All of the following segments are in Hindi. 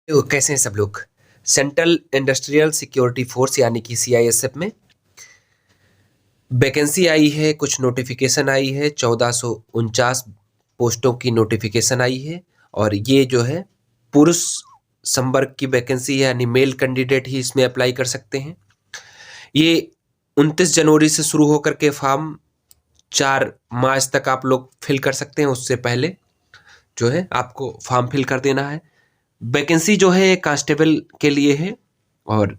तो कैसे हैं सब लोग। सेंट्रल इंडस्ट्रियल सिक्योरिटी फोर्स यानी कि सीआईएसएफ में वैकेंसी आई है, कुछ नोटिफिकेशन आई है। 1449 पोस्टों की नोटिफिकेशन आई है और ये जो है पुरुष संवर्ग की वैकेंसी है, यानी मेल कैंडिडेट ही इसमें अप्लाई कर सकते हैं। ये 29 जनवरी से शुरू होकर के फॉर्म 4 मार्च तक आप लोग फिल कर सकते हैं। उससे पहले जो है आपको फॉर्म फिल कर देना है। वैकेंसी जो है कांस्टेबल के लिए है और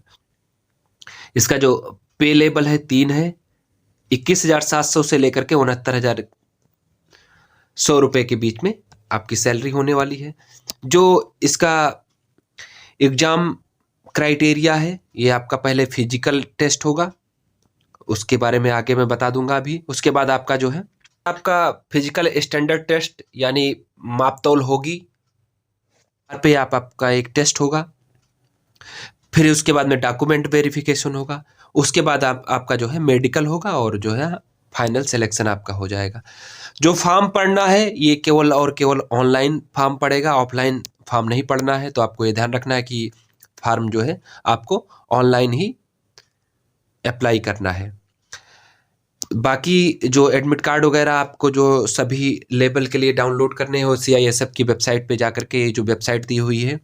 इसका जो पे लेवल है 3 है। 21,700 से लेकर के 69,100 रुपए के बीच में आपकी सैलरी होने वाली है। जो इसका एग्जाम क्राइटेरिया है, ये आपका पहले फिजिकल टेस्ट होगा, उसके बारे में आगे मैं बता दूंगा अभी। उसके बाद आपका जो है आपका फिजिकल स्टैंडर्ड टेस्ट यानी मापतौल होगी पे आपका एक टेस्ट होगा। फिर उसके बाद में डॉक्यूमेंट वेरिफिकेशन होगा। उसके बाद आपका जो है मेडिकल होगा और जो है फाइनल सिलेक्शन आपका हो जाएगा। जो फॉर्म पढ़ना है ये केवल और केवल ऑनलाइन फॉर्म पड़ेगा, ऑफलाइन फॉर्म नहीं पढ़ना है। तो आपको ये ध्यान रखना है कि फॉर्म जो है आपको ऑनलाइन ही अप्लाई करना है। बाकी जो एडमिट कार्ड वगैरह आपको जो सभी लेवल के लिए डाउनलोड करने हो सीआईएसएफ की वेबसाइट पे जाकर के, जो वेबसाइट दी हुई है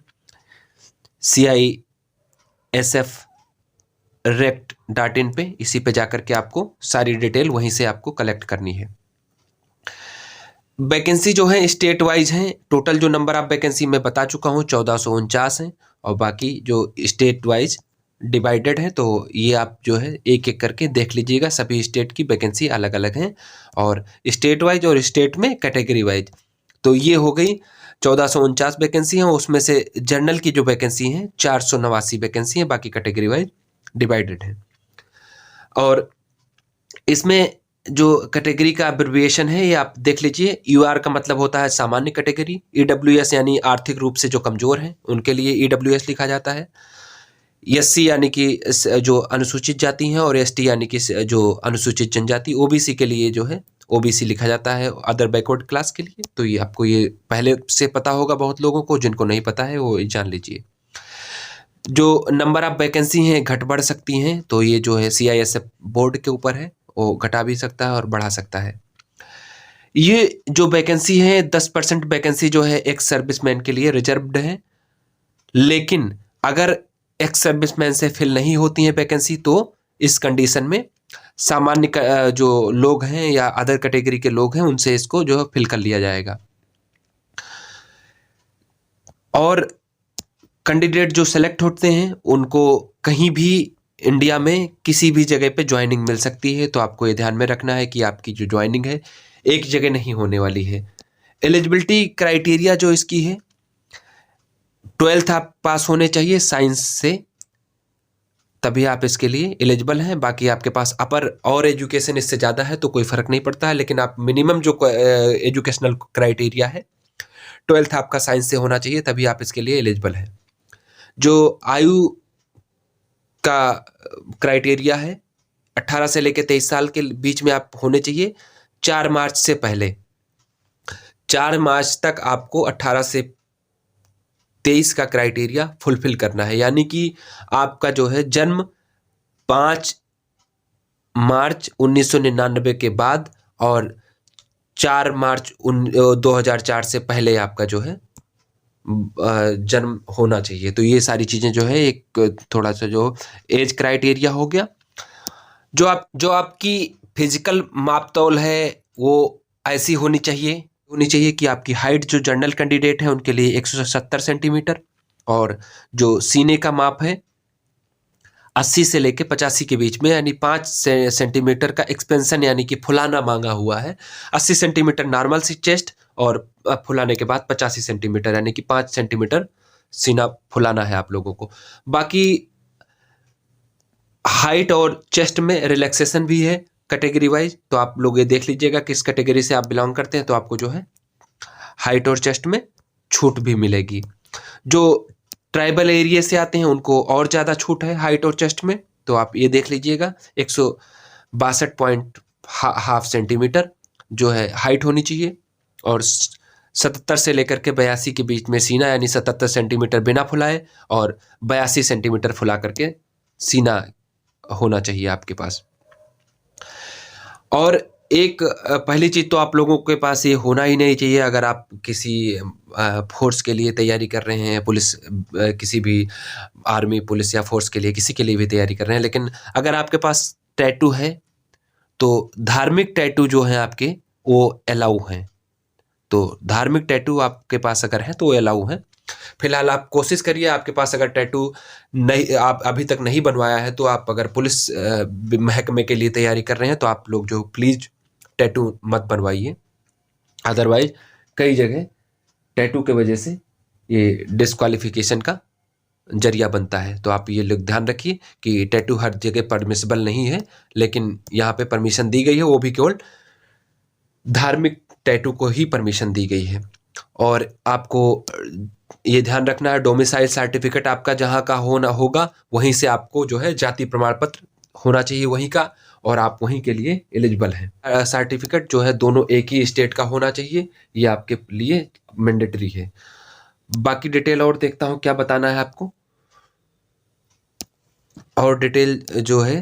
CISFRECT.in पे, इसी पे जाकर के आपको सारी डिटेल वहीं से आपको कलेक्ट करनी है। वैकेंसी जो है स्टेट वाइज है। टोटल जो नंबर ऑफ वैकेंसी मैं बता चुका हूँ 1449 है और बाकी जो स्टेट वाइज डिवाइडेड है। तो ये आप जो है एक एक करके देख लीजिएगा। सभी स्टेट की वैकेंसी अलग अलग हैं और स्टेट वाइज और स्टेट में कैटेगरी वाइज। तो ये हो गई 1449 वैकेंसी हैं। उसमें से जनरल की जो वैकेंसी हैं 489 वैकेंसी हैं, बाकी कैटेगरी वाइज डिवाइडेड है। और इसमें जो कैटेगरी का एब्रिविएशन है ये आप देख लीजिए। यूआर का मतलब होता है सामान्य कैटेगरी। ईडब्ल्यूएस यानी आर्थिक रूप से जो कमजोर हैं उनके लिए ईडब्ल्यूएस लिखा जाता है। एससी यानी कि जो अनुसूचित जाति हैं और एसटी यानी कि जो अनुसूचित जनजाति, ओबीसी के लिए जो है ओबीसी लिखा जाता है, अदर बैकवर्ड क्लास के लिए। तो ये आपको ये पहले से पता होगा बहुत लोगों को, जिनको नहीं पता है वो जान लीजिए। जो नंबर ऑफ वैकेंसी हैं घट बढ़ सकती हैं, तो ये जो है सीआईएसएफ बोर्ड के ऊपर है, वो घटा भी सकता है और बढ़ा सकता है। ये जो वैकेंसी है 10% वैकेंसी जो है एक्स सर्विसमैन के लिए रिजर्व्ड है। लेकिन अगर एक्स सर्विसमैन से फिल नहीं होती है वैकेंसी तो इस कंडीशन में सामान्य जो लोग हैं या अदर कैटेगरी के लोग हैं उनसे इसको जो है फिल कर लिया जाएगा। और कैंडिडेट जो सेलेक्ट होते हैं उनको कहीं भी इंडिया में किसी भी जगह पे ज्वाइनिंग मिल सकती है। तो आपको ये ध्यान में रखना है कि आपकी जो ज्वाइनिंग है एक जगह नहीं होने वाली है। एलिजिबिलिटी क्राइटेरिया जो इसकी है, 12th आप पास होने चाहिए साइंस से, तभी आप इसके लिए एलिजिबल हैं। बाकी आपके पास अपर और एजुकेशन इससे ज़्यादा है तो कोई फ़र्क नहीं पड़ता है, लेकिन आप मिनिमम जो एजुकेशनल क्राइटेरिया है 12th आपका साइंस से होना चाहिए, तभी आप इसके लिए एलिजिबल हैं। जो आयु का क्राइटेरिया है 18 से लेकर 23 साल के बीच में आप होने चाहिए 4 मार्च से पहले। 4 मार्च तक आपको 18 से 23 का क्राइटेरिया फुलफिल करना है, यानी कि आपका जो है जन्म 5 मार्च 1999 के बाद और 4 मार्च 2004 से पहले आपका जो है जन्म होना चाहिए। तो ये सारी चीज़ें जो है एक थोड़ा सा जो एज क्राइटेरिया हो गया। जो आपकी फिजिकल मापतौल है वो ऐसी होनी चाहिए कि आपकी हाइट जो जनरल कैंडिडेट है उनके लिए 170 सेंटीमीटर और जो सीने का माप है 80 से लेके 85 के बीच में, यानी 5 सेंटीमीटर का एक्सपेंशन यानी कि फुलाना मांगा हुआ है। 80 सेंटीमीटर नॉर्मल सी चेस्ट और फुलाने के बाद 85 सेंटीमीटर यानी कि 5 सेंटीमीटर सीना फुलाना है आप लोगों को। बाकी हाइट और चेस्ट में रिलैक्सेशन भी है कैटेगरी वाइज। तो आप लोग ये देख लीजिएगा किस कैटेगरी से आप बिलोंग करते हैं, तो आपको जो है हाइट और चेस्ट में छूट भी मिलेगी। जो ट्राइबल एरिया से आते हैं उनको और ज़्यादा छूट है हाइट और चेस्ट में। तो आप ये देख लीजिएगा 162.5 सेंटीमीटर जो है हाइट होनी चाहिए और 77 से लेकर के 82 के बीच में सीना, यानी 77 सेंटीमीटर बिना फुलाए और 82 सेंटीमीटर फुला करके सीना होना चाहिए आपके पास। और एक पहली चीज़ तो आप लोगों के पास ये होना ही नहीं चाहिए, अगर आप किसी फोर्स के लिए तैयारी कर रहे हैं, पुलिस किसी भी आर्मी, पुलिस या फोर्स के लिए, किसी के लिए भी तैयारी कर रहे हैं, लेकिन अगर आपके पास टैटू है तो धार्मिक टैटू जो हैं आपके वो अलाउ हैं। तो धार्मिक टैटू आपके पास अगर है तो वो अलाउ है। फिलहाल आप कोशिश करिए, आपके पास अगर टैटू नहीं, आप अभी तक नहीं बनवाया है, तो आप अगर पुलिस महकमे के लिए तैयारी कर रहे हैं तो आप लोग जो प्लीज़ टैटू मत बनवाइए। अदरवाइज कई जगह टैटू के वजह से ये डिस्क्वालिफिकेशन का जरिया बनता है। तो आप ये लोग ध्यान रखिए कि टैटू हर जगह परमिसिबल नहीं है, लेकिन यहाँ पे परमिशन दी गई है, वो भी केवल धार्मिक टैटू को ही परमिशन दी गई है। और आपको ये ध्यान रखना है, डोमिसाइल सर्टिफिकेट आपका जहाँ का होना होगा वहीं से आपको जो है जाति प्रमाण पत्र होना चाहिए वहीं का, और आप वहीं के लिए एलिजिबल हैं। सर्टिफिकेट जो है दोनों एक ही स्टेट का होना चाहिए, ये आपके लिए मैंडेटरी है। बाकी डिटेल और देखता हूँ क्या बताना है आपको, और डिटेल जो है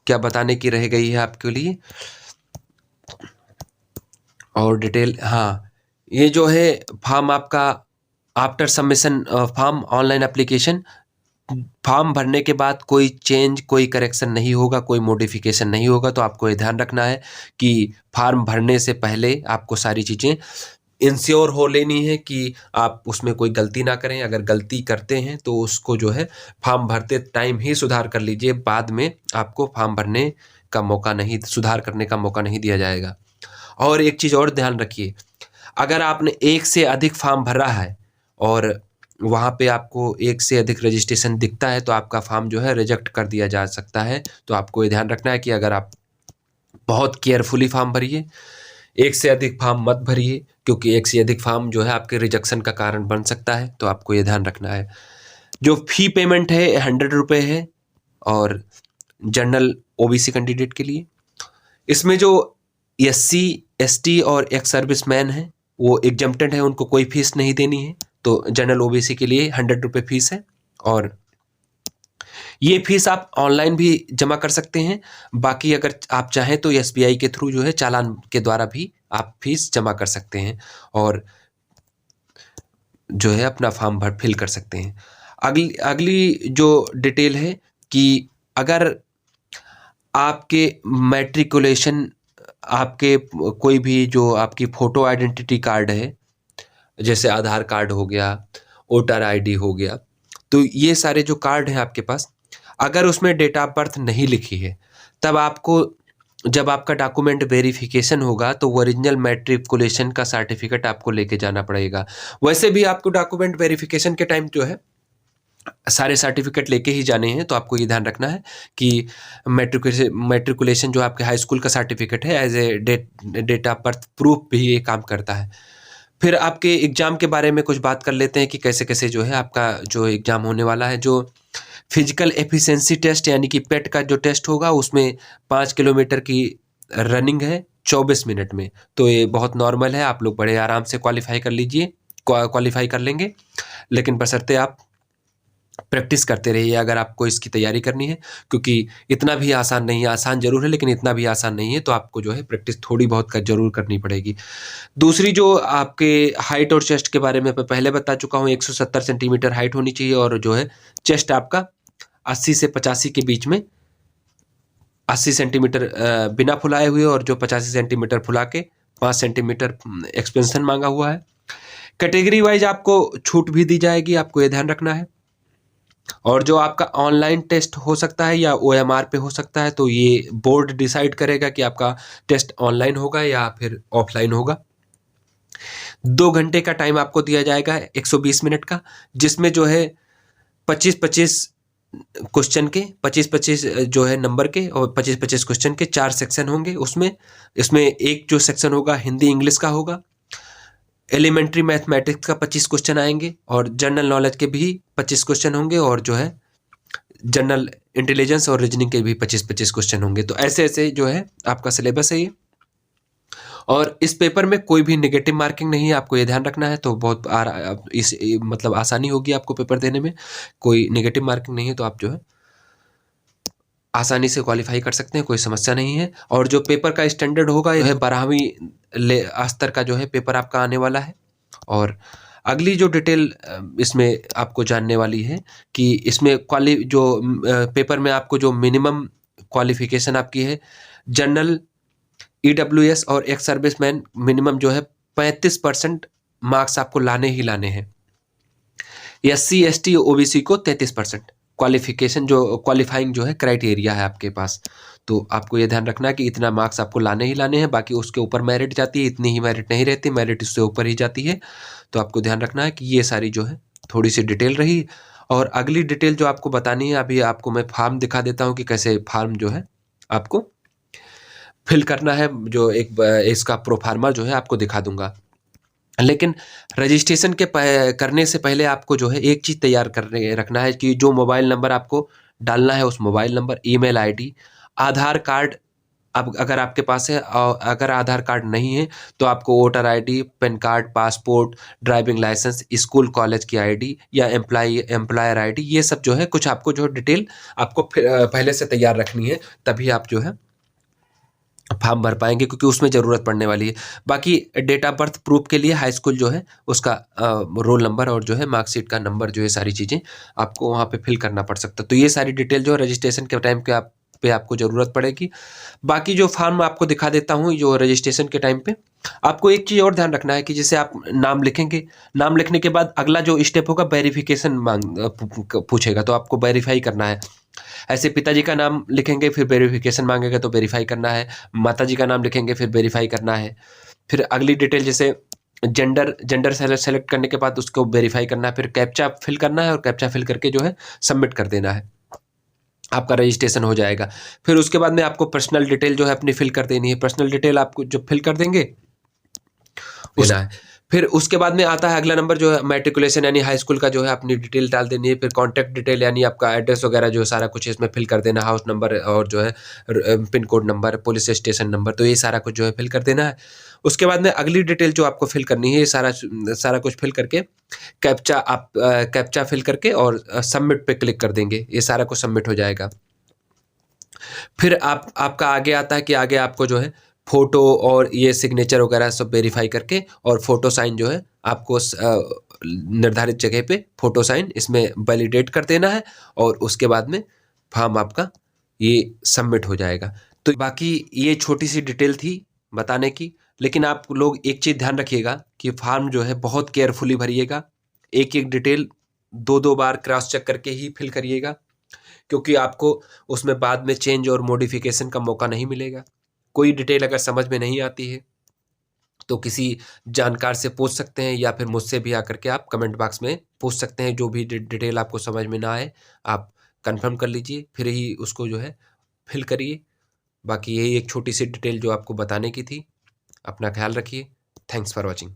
क्या बताने की रह गई है आपके लिए, और डिटेल, हाँ, ये जो है फॉर्म आपका after submission form online application, form भरने के बाद कोई चेंज, कोई करेक्शन नहीं होगा, कोई मॉडिफिकेशन नहीं होगा। तो आपको ये ध्यान रखना है कि फॉर्म भरने से पहले आपको सारी चीज़ें इंश्योर हो लेनी है कि आप उसमें कोई गलती ना करें। अगर गलती करते हैं तो उसको जो है फॉर्म भरते टाइम ही सुधार कर लीजिए, बाद में आपको फॉर्म भरने का मौका नहीं, सुधार करने का मौका नहीं दिया जाएगा। और एक चीज़ और ध्यान रखिए, अगर आपने एक से अधिक फॉर्म भरा है और वहाँ पे आपको एक से अधिक रजिस्ट्रेशन दिखता है तो आपका फॉर्म जो है रिजेक्ट कर दिया जा सकता है। तो आपको ये ध्यान रखना है कि अगर आप बहुत केयरफुली फॉर्म भरिए, एक से अधिक फॉर्म मत भरिए, क्योंकि एक से अधिक फॉर्म जो है आपके रिजेक्शन का कारण बन सकता है। तो आपको ये ध्यान रखना है। जो फ़ी पेमेंट है 100 रुपये है, और जनरल ओबीसी कैंडिडेट के लिए इसमें जो SC ST और एक्स सर्विसमैन है वो एग्जम्प्टेड है, उनको कोई फीस नहीं देनी है। तो जनरल ओबीसी के लिए 100 रुपये फीस है, और ये फीस आप ऑनलाइन भी जमा कर सकते हैं। बाकी अगर आप चाहें तो SBI के थ्रू जो है चालान के द्वारा भी आप फीस जमा कर सकते हैं और जो है अपना फॉर्म भर फिल कर सकते हैं। अगली जो डिटेल है कि अगर आपके मैट्रिकुलेशन, आपके कोई भी जो आपकी फ़ोटो आइडेंटिटी कार्ड है, जैसे आधार कार्ड हो गया, वोटर ID हो गया, तो ये सारे जो कार्ड हैं आपके पास, अगर उसमें डेट ऑफ बर्थ नहीं लिखी है, तब आपको जब आपका डॉक्यूमेंट वेरिफिकेशन होगा तो ओरिजिनल मैट्रिकुलेशन का सर्टिफिकेट आपको लेके जाना पड़ेगा। वैसे भी आपको डॉक्यूमेंट वेरिफिकेशन के टाइम जो है सारे सर्टिफिकेट लेके ही जाने हैं। तो आपको ये ध्यान रखना है कि मैट्रिकुलेशन जो आपके हाई स्कूल का सर्टिफिकेट है as a date of birth proof भी ये काम करता है। फिर आपके एग्ज़ाम के बारे में कुछ बात कर लेते हैं कि कैसे कैसे जो है आपका जो एग्ज़ाम होने वाला है। जो फिजिकल एफिशिएंसी टेस्ट यानी कि पेट का जो टेस्ट होगा उसमें 5 किलोमीटर की रनिंग है 24 मिनट में। तो ये बहुत नॉर्मल है, आप लोग बड़े आराम से क्वालिफाई कर लीजिए, क्वालिफाई कर लेंगे, लेकिन बशर्ते आप प्रैक्टिस करते रहिए अगर आपको इसकी तैयारी करनी है, क्योंकि इतना भी आसान नहीं है। आसान ज़रूर है लेकिन इतना भी आसान नहीं है, तो आपको जो है प्रैक्टिस थोड़ी बहुत ज़रूर करनी पड़ेगी। दूसरी जो आपके हाइट और चेस्ट के बारे में पहले बता चुका हूँ, 170 सेंटीमीटर हाइट होनी चाहिए, और जो है चेस्ट आपका 80 से 85 के बीच में, 80 सेंटीमीटर बिना फुलाए हुए, और जो 85 सेंटीमीटर फुला के 5 सेंटीमीटर एक्सपेंशन मांगा हुआ है। कैटेगरी वाइज आपको छूट भी दी जाएगी, आपको ये ध्यान रखना है। और जो आपका ऑनलाइन टेस्ट हो सकता है या OMR पे हो सकता है, तो ये बोर्ड डिसाइड करेगा कि आपका टेस्ट ऑनलाइन होगा या फिर ऑफलाइन होगा। 2 घंटे का टाइम आपको दिया जाएगा, 120 मिनट का, जिसमें जो है 25-25 क्वेश्चन के, 25-25 जो है नंबर के, और 25-25 क्वेश्चन के 4 सेक्शन होंगे। इसमें एक जो सेक्शन होगा हिंदी इंग्लिश का होगा। एलिमेंट्री मैथमेटिक्स का 25 क्वेश्चन आएंगे, और जनरल नॉलेज के भी 25 क्वेश्चन होंगे, और जो है जनरल इंटेलिजेंस और रीजनिंग के भी 25-25 क्वेश्चन होंगे। तो ऐसे ऐसे जो है आपका सिलेबस है ये। और इस पेपर में कोई भी नेगेटिव मार्किंग नहीं है, आपको ये ध्यान रखना है। तो बहुत मतलब आसानी होगी आपको पेपर देने में। कोई नेगेटिव मार्किंग नहीं है तो आप जो है आसानी से क्वालिफाई कर सकते हैं, कोई समस्या नहीं है। और जो पेपर का स्टैंडर्ड होगा यह 12वीं स्तर का जो है पेपर आपका आने वाला है। और अगली जो डिटेल इसमें आपको जानने वाली है कि इसमें पेपर में आपको जो मिनिमम क्वालिफिकेशन आपकी है, जनरल, ईडब्ल्यूएस और एक्स सर्विसमैन मिनिमम जो है 35% मार्क्स आपको लाने ही लाने हैं। एससी एसटी ओबीसी को 33% क्वालिफिकेशन जो क्वालिफाइंग जो है क्राइटेरिया है आपके पास। तो आपको ये ध्यान रखना है कि इतना मार्क्स आपको लाने ही लाने हैं, बाकी उसके ऊपर मेरिट जाती है, इतनी ही मेरिट नहीं रहती, मेरिट इससे ऊपर ही जाती है। तो आपको ध्यान रखना है कि ये सारी जो है थोड़ी सी डिटेल रही। और अगली डिटेल जो आपको बतानी है, अभी आपको मैं फॉर्म दिखा देता हूँ कि कैसे फॉर्म जो है आपको फिल करना है। जो इसका प्रोफार्मा जो है आपको दिखा दूंगा। लेकिन रजिस्ट्रेशन करने से पहले आपको जो है एक चीज़ तैयार करने रखना है कि जो मोबाइल नंबर आपको डालना है, उस मोबाइल नंबर, ईमेल आईडी, आधार कार्ड, अब अगर आपके पास है, और अगर आधार कार्ड नहीं है तो आपको voter ID, PAN card, passport, driving license, school college की आईडी या एम्प्लॉयर आईडी, ये सब जो है कुछ आपको जो डिटेल आपको पहले से तैयार रखनी है, तभी आप जो है फॉर्म भर पाएंगे, क्योंकि उसमें ज़रूरत पड़ने वाली है। बाकी डेट ऑफ बर्थ प्रूफ के लिए हाई स्कूल जो है उसका रोल नंबर और जो है मार्कशीट का नंबर, जो है सारी चीज़ें आपको वहाँ पे फिल करना पड़ सकता है। तो ये सारी डिटेल जो है रजिस्ट्रेशन के टाइम पे आपको ज़रूरत पड़ेगी। बाकी जो फॉर्म आपको दिखा देता हूँ जो रजिस्ट्रेशन के टाइम पे, आपको एक चीज़ और ध्यान रखना है कि जैसे आप नाम लिखेंगे, नाम लिखने के बाद अगला जो स्टेप होगा वेरिफिकेशन पूछेगा, तो आपको वेरीफाई करना है। ऐसे पिताजी का नाम लिखेंगे फिर वेरिफिकेशन मांगेगा तो वेरीफाई करना है, माताजी का नाम लिखेंगे फिर वेरीफाई करना है। फिर अगली डिटेल जैसे जेंडर सेलेक्ट करने के बाद उसको वेरीफाई करना है, फिर कैप्चा फिल करना है और कैप्चा फिल करके जो है सबमिट कर देना है, आपका रजिस्ट्रेशन हो जाएगा। फिर उसके बाद में आपको पर्सनल डिटेल जो है अपनी फिल कर देनी है। पर्सनल डिटेल आपको जो फिल कर देंगे देना है। फिर उसके बाद में आता है अगला नंबर जो है मैट्रिकुलेशन यानी हाई स्कूल का जो है अपनी डिटेल डाल देनी है। फिर कॉन्टैक्ट डिटेल यानी आपका एड्रेस वगैरह जो सारा कुछ इसमें फिल कर देना, हाउस नंबर और जो है pin code number, police station number, तो ये सारा कुछ जो है फिल कर देना है। उसके बाद में अगली डिटेल जो आपको फिल करनी है, ये सारा कुछ फिल करके कैप्चा फिल करके और सबमिट पे क्लिक कर देंगे, ये सारा कुछ सबमिट हो जाएगा। फिर आपका आगे आता है कि आगे आपको जो है फोटो और ये सिग्नेचर वगैरह सब वेरीफाई करके और फोटो साइन जो है आपको निर्धारित जगह पे फोटो साइन इसमें वैलिडेट कर देना है, और उसके बाद में फॉर्म आपका ये सबमिट हो जाएगा। तो बाकी ये छोटी सी डिटेल थी बताने की, लेकिन आप लोग एक चीज़ ध्यान रखिएगा कि फॉर्म जो है बहुत केयरफुली भरिएगा, एक एक डिटेल दो दो बार क्रॉस चेक करके ही फिल करिएगा, क्योंकि आपको उसमें बाद में चेंज और मॉडिफिकेशन का मौका नहीं मिलेगा। कोई डिटेल अगर समझ में नहीं आती है तो किसी जानकार से पूछ सकते हैं, या फिर मुझसे भी आकर के आप कमेंट बॉक्स में पूछ सकते हैं। जो भी डिटेल आपको समझ में ना आए आप कंफर्म कर लीजिए, फिर ही उसको जो है फिल करिए। बाकी यही एक छोटी सी डिटेल जो आपको बताने की थी। अपना ख्याल रखिए। Thanks for watching.